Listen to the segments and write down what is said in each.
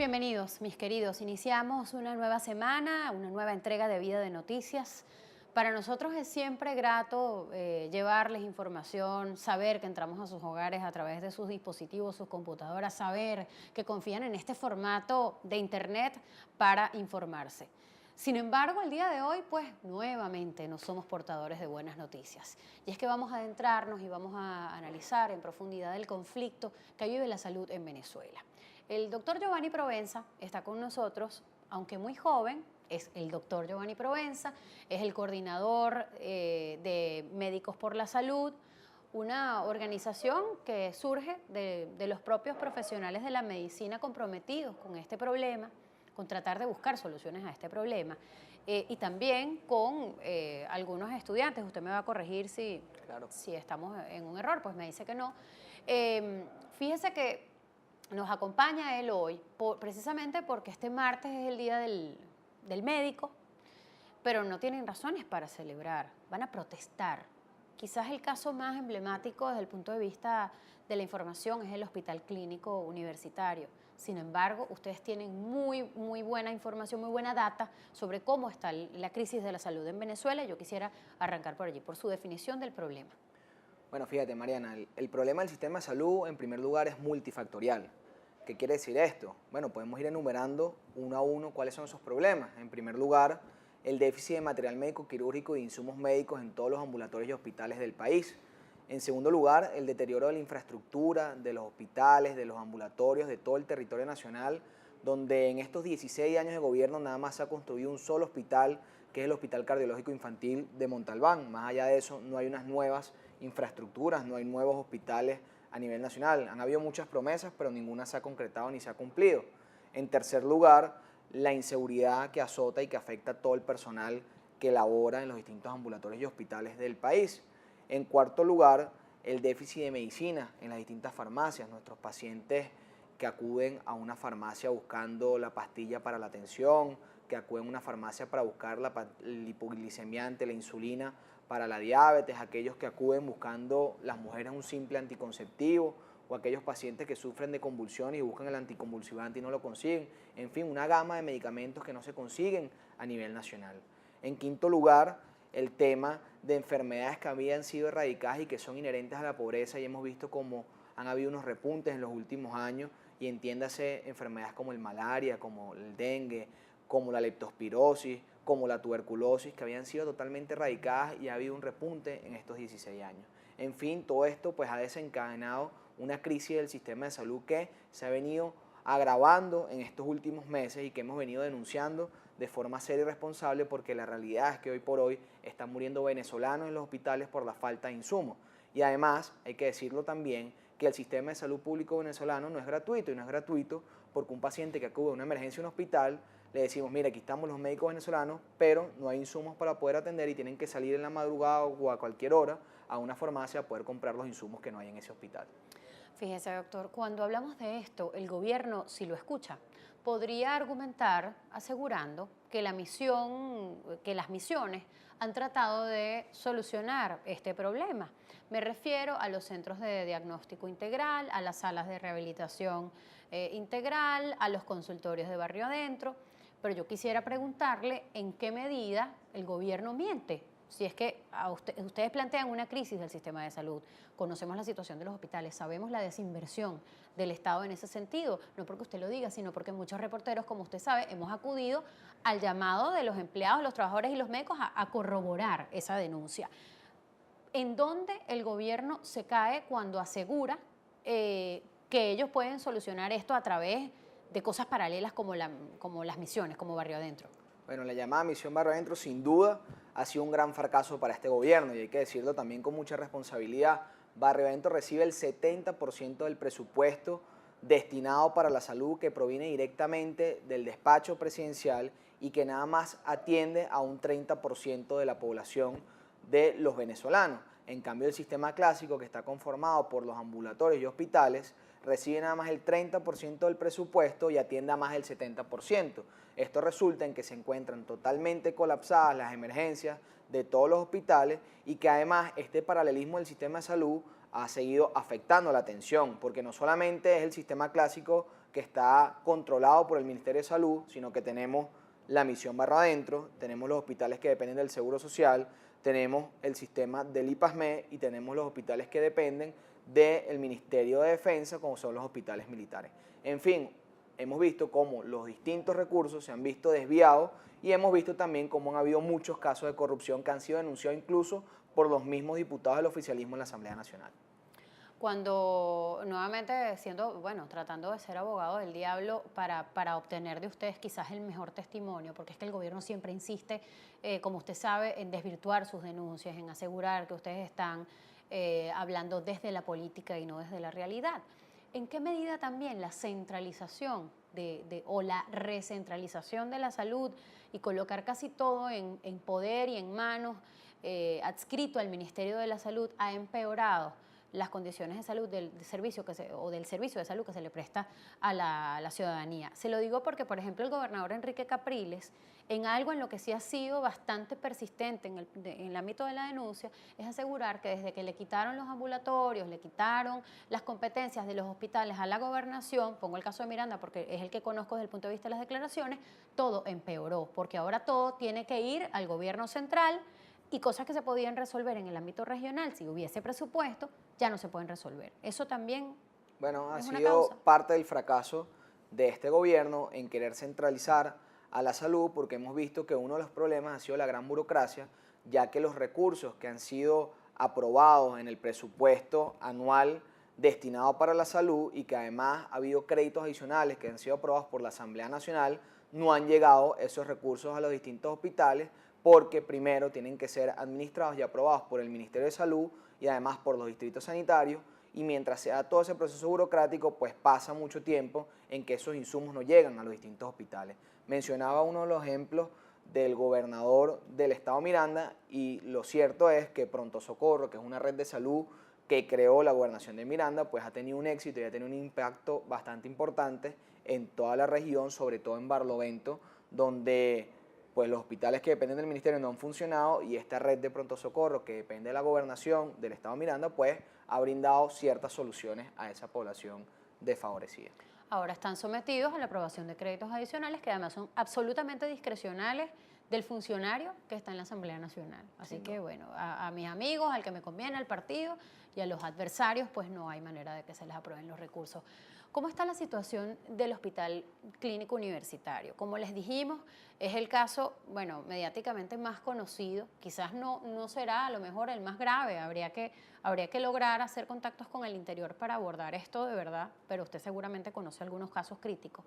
Bienvenidos, mis queridos. Iniciamos una nueva semana, una nueva entrega de Vida de Noticias. Para nosotros es siempre grato llevarles información, saber que entramos a sus hogares a través de sus dispositivos, sus computadoras, saber que confían en este formato de Internet para informarse. Sin embargo, el día de hoy, pues nuevamente no somos portadores de buenas noticias. Y es que vamos a adentrarnos y vamos a analizar en profundidad el conflicto que vive la salud en Venezuela. El doctor Giovanni Provenza está con nosotros, aunque muy joven, es el doctor Giovanni Provenza, es el coordinador de Médicos por la Salud, una organización que surge de los propios profesionales de la medicina comprometidos con este problema, con tratar de buscar soluciones a este problema, y también con algunos estudiantes. Usted me va a corregir Claro. si estamos en un error, pues me dice que no. Fíjese que nos acompaña él hoy, precisamente porque este martes es el día del médico, pero no tienen razones para celebrar, van a protestar. Quizás el caso más emblemático desde el punto de vista de la información es el Hospital Clínico Universitario. Sin embargo, ustedes tienen muy buena información, muy buena data sobre cómo está la crisis de la salud en Venezuela. Yo quisiera arrancar por allí, por su definición del problema. Bueno, fíjate, Mariana, el problema del sistema de salud, en primer lugar, es multifactorial. ¿Qué quiere decir esto? Bueno, podemos ir enumerando uno a uno cuáles son esos problemas. En primer lugar, el déficit de material médico quirúrgico y de insumos médicos en todos los ambulatorios y hospitales del país. En segundo lugar, el deterioro de la infraestructura de los hospitales, de los ambulatorios, de todo el territorio nacional, donde en estos 16 años de gobierno nada más se ha construido un solo hospital, que es el Hospital Cardiológico Infantil de Montalbán. Más allá de eso, no hay unas nuevas infraestructuras, no hay nuevos hospitales a nivel nacional. Han habido muchas promesas, pero ninguna se ha concretado ni se ha cumplido. En tercer lugar, la inseguridad que azota y que afecta a todo el personal que labora en los distintos ambulatorios y hospitales del país. En cuarto lugar, el déficit de medicina en las distintas farmacias. Nuestros pacientes que acuden a una farmacia buscando la pastilla para la tensión, que acuden a una farmacia para buscar el hipoglicemiante, la insulina para la diabetes, aquellos que acuden buscando las mujeres un simple anticonceptivo, o aquellos pacientes que sufren de convulsiones y buscan el anticonvulsivante y no lo consiguen. En fin, una gama de medicamentos que no se consiguen a nivel nacional. En quinto lugar, el tema de enfermedades que habían sido erradicadas y que son inherentes a la pobreza, y hemos visto cómo han habido unos repuntes en los últimos años, y entiéndase enfermedades como el malaria, como el dengue, como la leptospirosis, como la tuberculosis, que habían sido totalmente erradicadas y ha habido un repunte en estos 16 años. En fin, todo esto pues ha desencadenado una crisis del sistema de salud que se ha venido agravando en estos últimos meses y que hemos venido denunciando de forma seria y responsable, porque la realidad es que hoy por hoy están muriendo venezolanos en los hospitales por la falta de insumos. Y además, hay que decirlo también, que el sistema de salud público venezolano no es gratuito, y no es gratuito porque un paciente que acude a una emergencia en un hospital, le decimos, mira, aquí estamos los médicos venezolanos, pero no hay insumos para poder atender y tienen que salir en la madrugada o a cualquier hora a una farmacia a poder comprar los insumos que no hay en ese hospital. Fíjese, doctor, cuando hablamos de esto, el gobierno, si lo escucha, podría argumentar asegurando que las misiones han tratado de solucionar este problema. Me refiero a los centros de diagnóstico integral, a las salas de rehabilitación integral, a los consultorios de barrio adentro, pero yo quisiera preguntarle en qué medida el gobierno miente. Si es que ustedes plantean una crisis del sistema de salud, conocemos la situación de los hospitales, sabemos la desinversión del Estado en ese sentido, no porque usted lo diga, sino porque muchos reporteros, como usted sabe, hemos acudido al llamado de los empleados, los trabajadores y los médicos a corroborar esa denuncia. ¿En dónde el gobierno se cae cuando asegura que ellos pueden solucionar esto a través de cosas paralelas como las misiones, como Barrio Adentro? Bueno, la llamada Misión Barrio Adentro sin duda ha sido un gran fracaso para este gobierno, y hay que decirlo también con mucha responsabilidad. Barrio Adentro recibe el 70% del presupuesto destinado para la salud, que proviene directamente del despacho presidencial y que nada más atiende a un 30% de la población de los venezolanos. En cambio, el sistema clásico, que está conformado por los ambulatorios y hospitales, recibe nada más el 30% del presupuesto y atiende a más del 70%. Esto resulta en que se encuentran totalmente colapsadas las emergencias de todos los hospitales, y que además este paralelismo del sistema de salud ha seguido afectando la atención, porque no solamente es el sistema clásico que está controlado por el Ministerio de Salud, sino que tenemos la misión barra adentro, tenemos los hospitales que dependen del Seguro Social, tenemos el sistema del IPASME y tenemos los hospitales que dependen del Ministerio de Defensa, como son los hospitales militares. En fin, hemos visto cómo los distintos recursos se han visto desviados y hemos visto también cómo han habido muchos casos de corrupción que han sido denunciados incluso por los mismos diputados del oficialismo en la Asamblea Nacional. Cuando nuevamente tratando de ser abogado del diablo para obtener de ustedes quizás el mejor testimonio, porque es que el gobierno siempre insiste, como usted sabe, en desvirtuar sus denuncias, en asegurar que ustedes están hablando desde la política y no desde la realidad. ¿En qué medida también la centralización o la recentralización de la salud y colocar casi todo en poder y en manos adscrito al Ministerio de la Salud ha empeorado las condiciones de salud del servicio de salud que se le presta a la ciudadanía? Se lo digo porque, por ejemplo, el gobernador Enrique Capriles, en algo en lo que sí ha sido bastante persistente en el ámbito de la denuncia, es asegurar que desde que le quitaron los ambulatorios, le quitaron las competencias de los hospitales a la gobernación, pongo el caso de Miranda porque es el que conozco desde el punto de vista de las declaraciones, todo empeoró, porque ahora todo tiene que ir al gobierno central, y cosas que se podían resolver en el ámbito regional, si hubiese presupuesto, ya no se pueden resolver. Eso también Bueno, ha es una sido causa. parte del fracaso de este gobierno en querer centralizar a la salud, porque hemos visto que uno de los problemas ha sido la gran burocracia, ya que los recursos que han sido aprobados en el presupuesto anual destinado para la salud y que además ha habido créditos adicionales que han sido aprobados por la Asamblea Nacional, no han llegado esos recursos a los distintos hospitales, porque primero tienen que ser administrados y aprobados por el Ministerio de Salud y además por los distritos sanitarios, y mientras se da todo ese proceso burocrático, pues pasa mucho tiempo en que esos insumos no llegan a los distintos hospitales. Mencionaba uno de los ejemplos del gobernador del estado Miranda, y lo cierto es que Pronto Socorro, que es una red de salud que creó la gobernación de Miranda, pues ha tenido un éxito y ha tenido un impacto bastante importante en toda la región, sobre todo en Barlovento, donde pues los hospitales que dependen del ministerio no han funcionado, y esta red de Pronto Socorro, que depende de la gobernación del estado Miranda, pues ha brindado ciertas soluciones a esa población desfavorecida. Ahora están sometidos a la aprobación de créditos adicionales que además son absolutamente discrecionales del funcionario que está en la Asamblea Nacional. Así que bueno, a mis amigos, al que me conviene, al partido, y a los adversarios, pues no hay manera de que se les aprueben los recursos. ¿Cómo está la situación del Hospital Clínico Universitario? Como les dijimos, es el caso, bueno, mediáticamente más conocido. Quizás no será a lo mejor el más grave. Habría que lograr hacer contactos con el interior para abordar esto de verdad, pero usted seguramente conoce algunos casos críticos.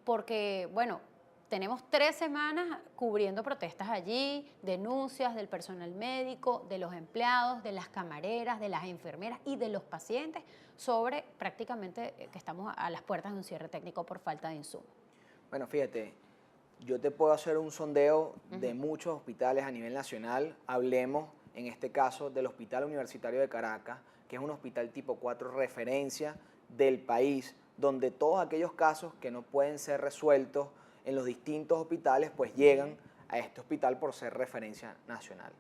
Porque, bueno, tenemos 3 semanas cubriendo protestas allí, denuncias del personal médico, de los empleados, de las camareras, de las enfermeras y de los pacientes sobre prácticamente que estamos a las puertas de un cierre técnico por falta de insumos. Bueno, fíjate, yo te puedo hacer un sondeo de muchos hospitales a nivel nacional. Hablemos en este caso del Hospital Universitario de Caracas, que es un hospital tipo 4 referencia del país, donde todos aquellos casos que no pueden ser resueltos en los distintos hospitales, pues llegan a este hospital por ser referencia nacional.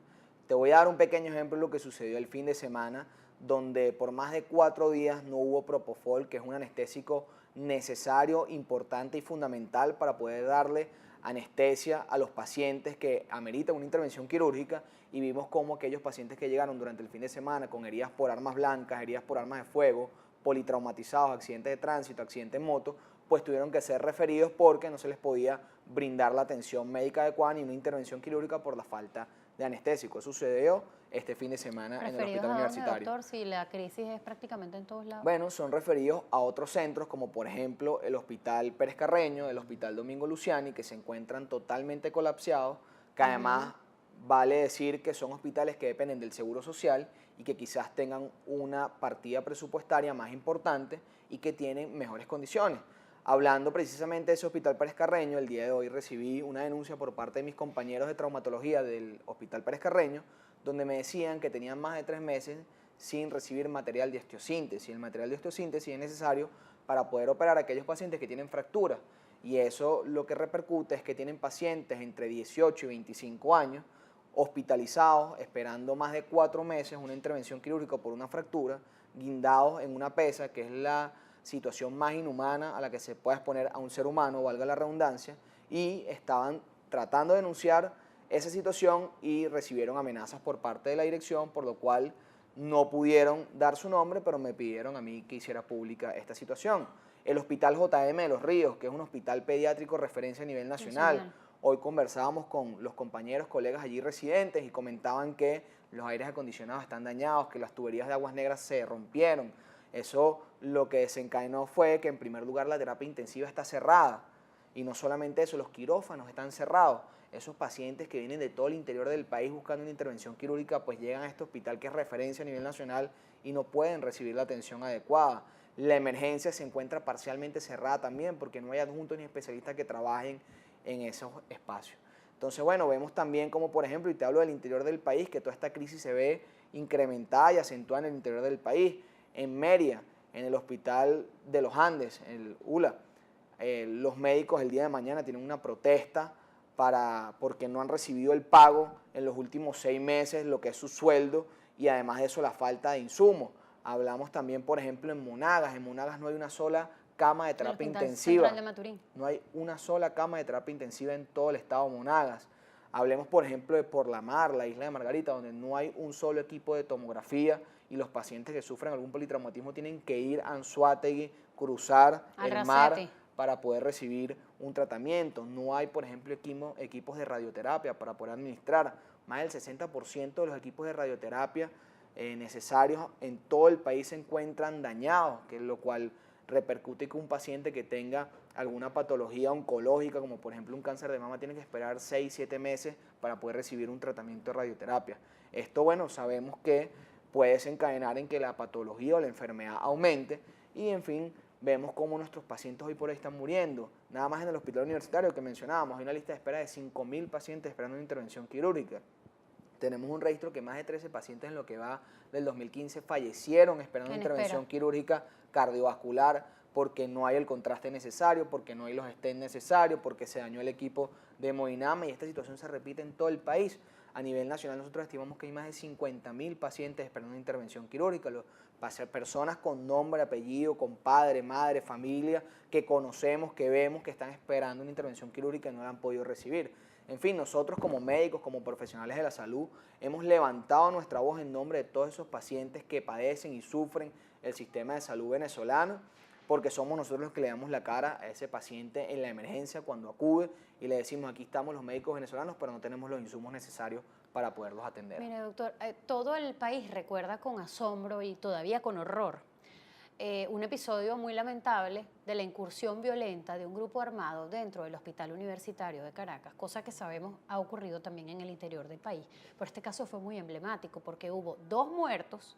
Te voy a dar un pequeño ejemplo de lo que sucedió el fin de semana, donde por más de 4 días no hubo propofol, que es un anestésico necesario, importante y fundamental para poder darle anestesia a los pacientes que ameritan una intervención quirúrgica, y vimos cómo aquellos pacientes que llegaron durante el fin de semana con heridas por armas blancas, heridas por armas de fuego, politraumatizados, accidentes de tránsito, accidentes en moto, pues tuvieron que ser referidos porque no se les podía brindar la atención médica adecuada ni una intervención quirúrgica por la falta de anestésico. Eso sucedió este fin de semana en el Hospital Universitario. Doctor, si la crisis es prácticamente en todos lados. Bueno, son referidos a otros centros, como por ejemplo el Hospital Pérez Carreño, el Hospital Domingo Luciani, que se encuentran totalmente colapsados, que además vale decir que son hospitales que dependen del Seguro Social y que quizás tengan una partida presupuestaria más importante y que tienen mejores condiciones. Hablando precisamente de ese Hospital Pérez Carreño, el día de hoy recibí una denuncia por parte de mis compañeros de traumatología del Hospital Pérez Carreño, donde me decían que tenían más de 3 meses sin recibir material de osteosíntesis. El material de osteosíntesis es necesario para poder operar a aquellos pacientes que tienen fracturas, y eso lo que repercute es que tienen pacientes entre 18 y 25 años, hospitalizados, esperando más de 4 meses una intervención quirúrgica por una fractura, guindados en una pesa, que es la situación más inhumana a la que se puede exponer a un ser humano, valga la redundancia, y estaban tratando de denunciar esa situación y recibieron amenazas por parte de la dirección, por lo cual no pudieron dar su nombre, pero me pidieron a mí que hiciera pública esta situación. El Hospital JM de Los Ríos, que es un hospital pediátrico referencia a nivel nacional. Hoy conversábamos con los compañeros, colegas allí residentes y comentaban que los aires acondicionados están dañados, que las tuberías de aguas negras se rompieron. Eso lo que desencadenó fue que en primer lugar la terapia intensiva está cerrada. Y no solamente eso, los quirófanos están cerrados. Esos pacientes que vienen de todo el interior del país buscando una intervención quirúrgica, pues llegan a este hospital que es referencia a nivel nacional y no pueden recibir la atención adecuada. La emergencia se encuentra parcialmente cerrada también porque no hay adjuntos ni especialistas que trabajen en esos espacios. Entonces, bueno, vemos también como, por ejemplo, y te hablo del interior del país, que toda esta crisis se ve incrementada y acentuada en el interior del país. En Mérida, en el Hospital de los Andes, en el ULA, los médicos el día de mañana tienen una protesta porque no han recibido el pago en los últimos 6 meses, lo que es su sueldo, y además de eso la falta de insumos. Hablamos también, por ejemplo, en Monagas no hay una sola cama de terapia intensiva. De Maturín. No hay una sola cama de terapia intensiva en todo el estado de Monagas. Hablemos, por ejemplo, de Por la Mar, la isla de Margarita, donde no hay un solo equipo de tomografía y los pacientes que sufren algún politraumatismo tienen que ir a Anzoátegui, cruzar el mar para poder recibir un tratamiento. No hay, por ejemplo, equipos de radioterapia para poder administrar. Más del 60% de los equipos de radioterapia necesarios en todo el país se encuentran dañados, lo cual repercute que un paciente que tenga alguna patología oncológica, como por ejemplo un cáncer de mama, tiene que esperar 6-7 meses para poder recibir un tratamiento de radioterapia. Esto, bueno, sabemos que puede desencadenar en que la patología o la enfermedad aumente y, en fin, vemos cómo nuestros pacientes hoy por hoy están muriendo. Nada más en el hospital universitario que mencionábamos, hay una lista de espera de 5.000 pacientes esperando una intervención quirúrgica. Tenemos un registro que más de 13 pacientes en lo que va del 2015 fallecieron esperando una intervención quirúrgica cardiovascular porque no hay el contraste necesario, porque no hay los stents necesarios, porque se dañó el equipo de hemodinama, y esta situación se repite en todo el país. A nivel nacional nosotros estimamos que hay más de 50.000 pacientes esperando una intervención quirúrgica, personas con nombre, apellido, con padre, madre, familia, que conocemos, que vemos, que están esperando una intervención quirúrgica y no la han podido recibir. En fin, nosotros como médicos, como profesionales de la salud, hemos levantado nuestra voz en nombre de todos esos pacientes que padecen y sufren el sistema de salud venezolano, porque somos nosotros los que le damos la cara a ese paciente en la emergencia cuando acude y le decimos: aquí estamos los médicos venezolanos, pero no tenemos los insumos necesarios para poderlos atender. Mire, doctor, todo el país recuerda con asombro y todavía con horror un episodio muy lamentable de la incursión violenta de un grupo armado dentro del Hospital Universitario de Caracas, cosa que sabemos ha ocurrido también en el interior del país. Pero este caso fue muy emblemático porque hubo 2 muertos,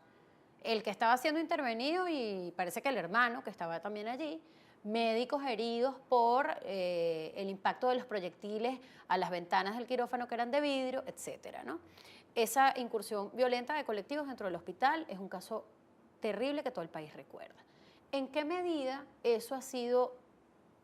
el que estaba siendo intervenido y parece que el hermano que estaba también allí, médicos heridos por el impacto de los proyectiles a las ventanas del quirófano que eran de vidrio, etcétera, ¿no? Esa incursión violenta de colectivos dentro del hospital es un caso terrible que todo el país recuerda. ¿En qué medida eso ha sido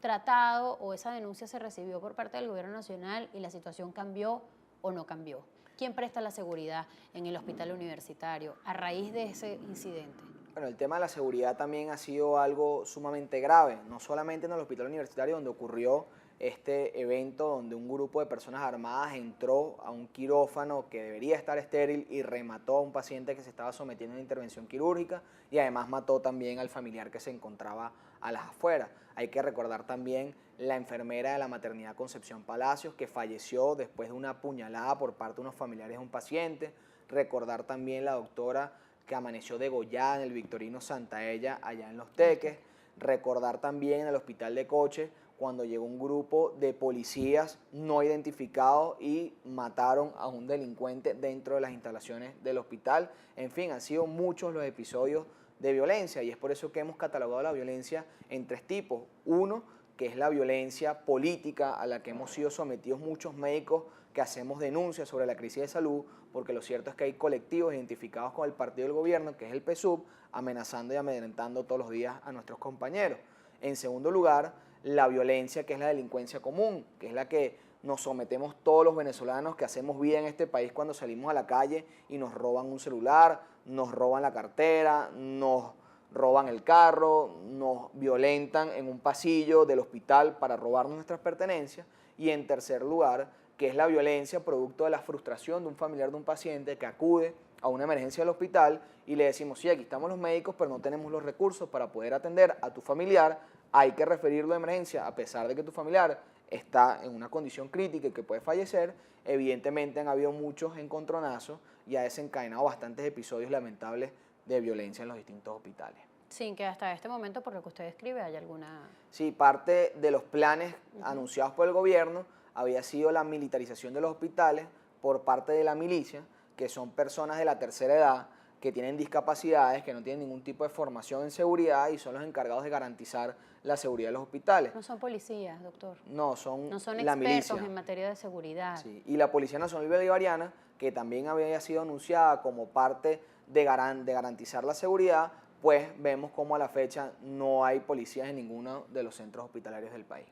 tratado o esa denuncia se recibió por parte del gobierno nacional y la situación cambió o no cambió? ¿Quién presta la seguridad en el hospital universitario a raíz de ese incidente? Bueno, el tema de la seguridad también ha sido algo sumamente grave, no solamente en el hospital universitario donde ocurrió este evento donde un grupo de personas armadas entró a un quirófano que debería estar estéril y remató a un paciente que se estaba sometiendo a una intervención quirúrgica y además mató también al familiar que se encontraba a las afueras. Hay que recordar también la enfermera de la maternidad Concepción Palacios que falleció después de una puñalada por parte de unos familiares de un paciente. Recordar también la doctora que amaneció degollada en el Victorino Santaella allá en Los Teques. Recordar también en el hospital de Coche cuando llegó un grupo de policías no identificados y mataron a un delincuente dentro de las instalaciones del hospital. En fin, han sido muchos los episodios de violencia y es por eso que hemos catalogado la violencia en 3 tipos. Uno, que es la violencia política a la que hemos sido sometidos muchos médicos que hacemos denuncias sobre la crisis de salud, porque lo cierto es que hay colectivos identificados con el partido del gobierno, que es el PSUV, amenazando y amedrentando todos los días a nuestros compañeros. En segundo lugar, la violencia que es la delincuencia común, que es la que nos sometemos todos los venezolanos que hacemos vida en este país cuando salimos a la calle y nos roban un celular, nos roban la cartera, nos roban el carro, nos violentan en un pasillo del hospital para robarnos nuestras pertenencias. Y en tercer lugar, que es la violencia producto de la frustración de un familiar de un paciente que acude a una emergencia del hospital y le decimos, sí, aquí estamos los médicos, pero no tenemos los recursos para poder atender a tu familiar, hay que referirlo de emergencia, a pesar de que tu familiar está en una condición crítica y que puede fallecer. Evidentemente han habido muchos encontronazos y ha desencadenado bastantes episodios lamentables de violencia en los distintos hospitales. Sin que hasta este momento, por lo que usted describe, haya alguna... Sí, parte de los planes anunciados por el gobierno había sido la militarización de los hospitales por parte de la milicia, que son personas de la tercera edad, que tienen discapacidades, que no tienen ningún tipo de formación en seguridad y son los encargados de garantizar la seguridad de los hospitales. No son policías, doctor. No, son No son la milicia. expertos en materia de seguridad. Sí, y la Policía Nacional Bolivariana, que también había sido anunciada como parte de garantizar la seguridad, pues vemos como a la fecha no hay policías en ninguno de los centros hospitalarios del país.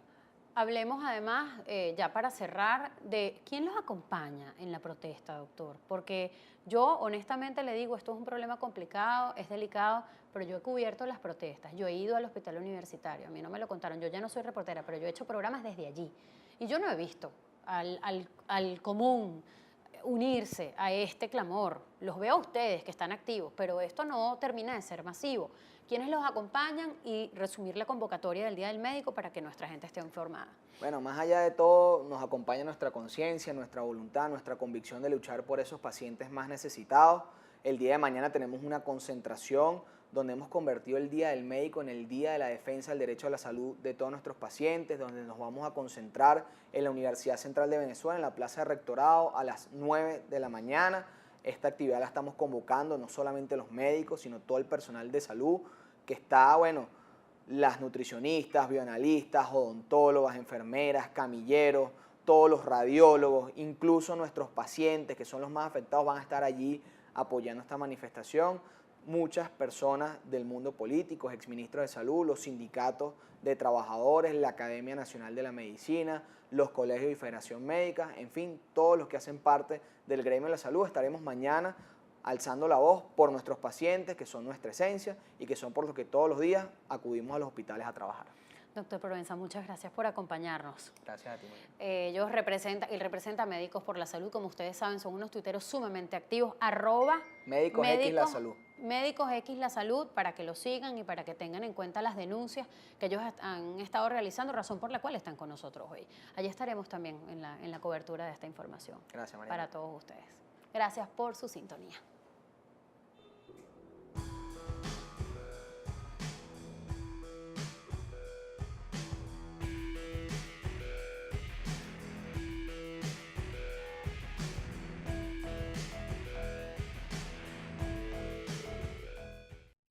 Hablemos además, ya para cerrar, de quién los acompaña en la protesta, doctor. Porque yo honestamente le digo, esto es un problema complicado, es delicado, pero yo he cubierto las protestas, yo he ido al hospital universitario, a mí no me lo contaron, yo ya no soy reportera, pero yo he hecho programas desde allí. Y yo no he visto al común unirse a este clamor. Los veo a ustedes que están activos, pero esto no termina de ser masivo. ¿Quiénes los acompañan? Y resumir la convocatoria del Día del Médico para que nuestra gente esté informada. Bueno, más allá de todo, nos acompaña nuestra conciencia, nuestra voluntad, nuestra convicción de luchar por esos pacientes más necesitados. El día de mañana tenemos una concentración donde hemos convertido el Día del Médico en el Día de la Defensa del Derecho a la Salud de todos nuestros pacientes, donde nos vamos a concentrar en la Universidad Central de Venezuela, en la Plaza de Rectorado, a las 9 de la mañana. Esta actividad la estamos convocando no solamente los médicos, sino todo el personal de salud, que está, bueno, las nutricionistas, bioanalistas, odontólogas, enfermeras, camilleros, todos los radiólogos, incluso nuestros pacientes, que son los más afectados, van a estar allí apoyando esta manifestación. Muchas personas del mundo político, exministros de salud, los sindicatos de trabajadores, la Academia Nacional de la Medicina, los colegios y Federación Médica, en fin, todos los que hacen parte del gremio de la salud, estaremos mañana alzando la voz por nuestros pacientes, que son nuestra esencia y que son por los que todos los días acudimos a los hospitales a trabajar. Doctor Provenza, muchas gracias por acompañarnos. Gracias a ti, María. Ellos representa a Médicos por la Salud, como ustedes saben, son unos tuiteros sumamente activos, Médicos X La Salud. Médicos X La Salud, para que lo sigan y para que tengan en cuenta las denuncias que ellos han estado realizando, razón por la cual están con nosotros hoy. Allí estaremos también en la cobertura de esta información. Gracias, María. Para todos ustedes. Gracias por su sintonía.